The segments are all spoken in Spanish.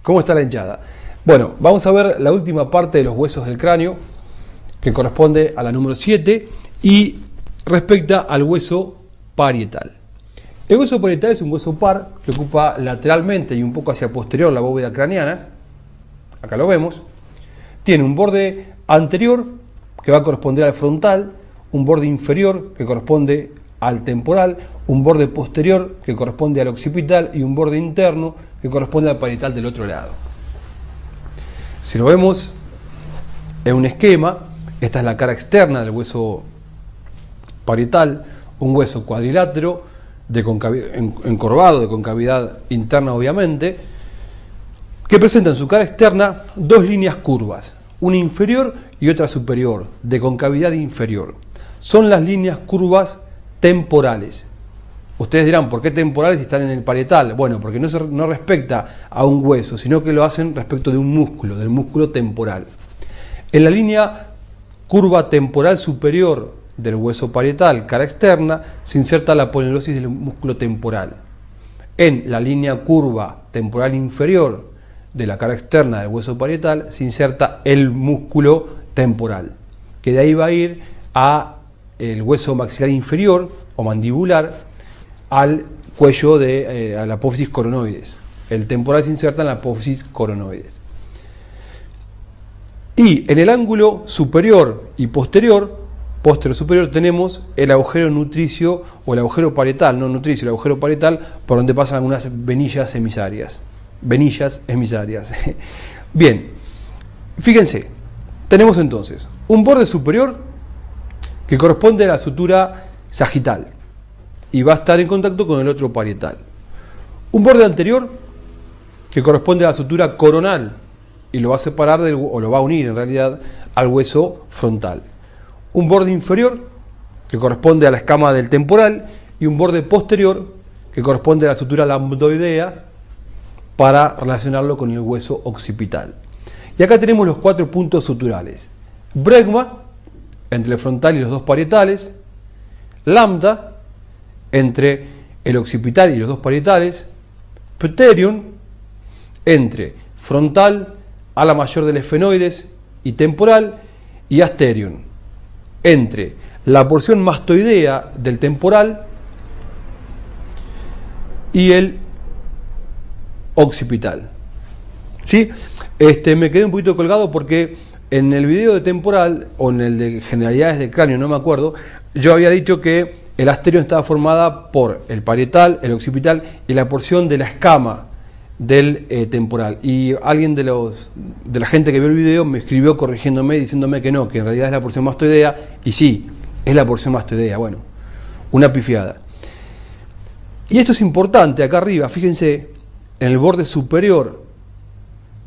¿Cómo está la hinchada? Bueno, vamos a ver la última parte de los huesos del cráneo, que corresponde a la número 7 y respecta al hueso parietal. El hueso parietal es un hueso par que ocupa lateralmente y un poco hacia posterior la bóveda craneana. Acá lo vemos. Tiene un borde anterior que va a corresponder al frontal, un borde inferior que corresponde al temporal, un borde posterior que corresponde al occipital y un borde interno que corresponde al parietal del otro lado. Si lo vemos en un esquema, esta es la cara externa del hueso parietal, un hueso cuadrilátero, encorvado, de concavidad interna obviamente, que presenta en su cara externa dos líneas curvas, una inferior y otra superior, de concavidad inferior. Son las líneas curvas temporales. Ustedes dirán, ¿por qué temporales si están en el parietal? Bueno, porque no respecta a un hueso, sino que lo hacen respecto de un músculo, del músculo temporal. En la línea curva temporal superior del hueso parietal, cara externa, se inserta la aponeurosis del músculo temporal. En la línea curva temporal inferior de la cara externa del hueso parietal se inserta el músculo temporal, que de ahí va a ir a el hueso maxilar inferior o mandibular, al cuello a la apófisis coronoides. El temporal se inserta en la apófisis coronoides. Y en el ángulo superior y posterior superior, tenemos el agujero nutricio o el agujero parietal, no nutricio, el agujero parietal, por donde pasan algunas venillas emisarias. Bien, fíjense, tenemos entonces un borde superior que corresponde a la sutura sagital y va a estar en contacto con el otro parietal. Un borde anterior que corresponde a la sutura coronal y lo va a separar o lo va a unir en realidad al hueso frontal. Un borde inferior que corresponde a la escama del temporal y un borde posterior que corresponde a la sutura lambdoidea para relacionarlo con el hueso occipital. Y acá tenemos los 4 puntos suturales: bregma entre el frontal y los dos parietales, lambda entre el occipital y los dos parietales, pterium entre frontal, ala mayor del esfenoides y temporal, y asterium entre la porción mastoidea del temporal y el occipital. ¿Sí? Me quedé un poquito colgado porque en el video de temporal o en el de generalidades del cráneo, no me acuerdo, yo había dicho que el asterion estaba formada por el parietal, el occipital y la porción de la escama del temporal. Y alguien de la gente que vio el video me escribió corrigiéndome, diciéndome que no, que en realidad es la porción mastoidea, y sí, es la porción mastoidea. Bueno, una pifiada. Y esto es importante, acá arriba, fíjense, en el borde superior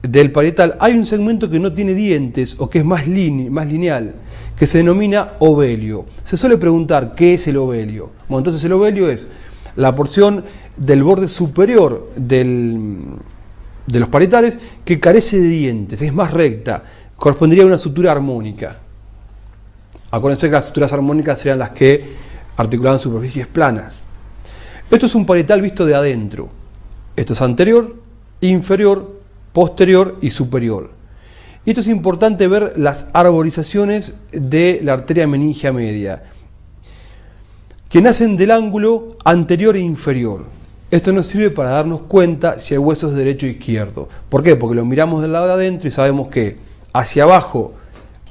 del parietal hay un segmento que no tiene dientes o que es más lineal, que se denomina ovelio. Se suele preguntar ¿qué es el ovelio? Bueno, entonces el ovelio es la porción del borde superior de los parietales que carece de dientes, es más recta, correspondería a una sutura armónica. Acuérdense que las suturas armónicas serían las que articulaban superficies planas. Esto es un parietal visto de adentro. Esto es anterior, inferior, posterior y superior. Y esto es importante ver las arborizaciones de la arteria meningia media, que nacen del ángulo anterior e inferior. Esto nos sirve para darnos cuenta si hay huesos derecho e izquierdo. ¿Por qué? Porque lo miramos del lado de adentro y sabemos que hacia abajo,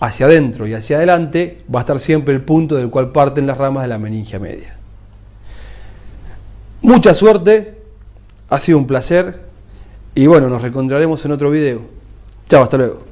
hacia adentro y hacia adelante va a estar siempre el punto del cual parten las ramas de la meningia media. Mucha suerte, ha sido un placer y bueno, nos reencontraremos en otro video. Chao, hasta luego.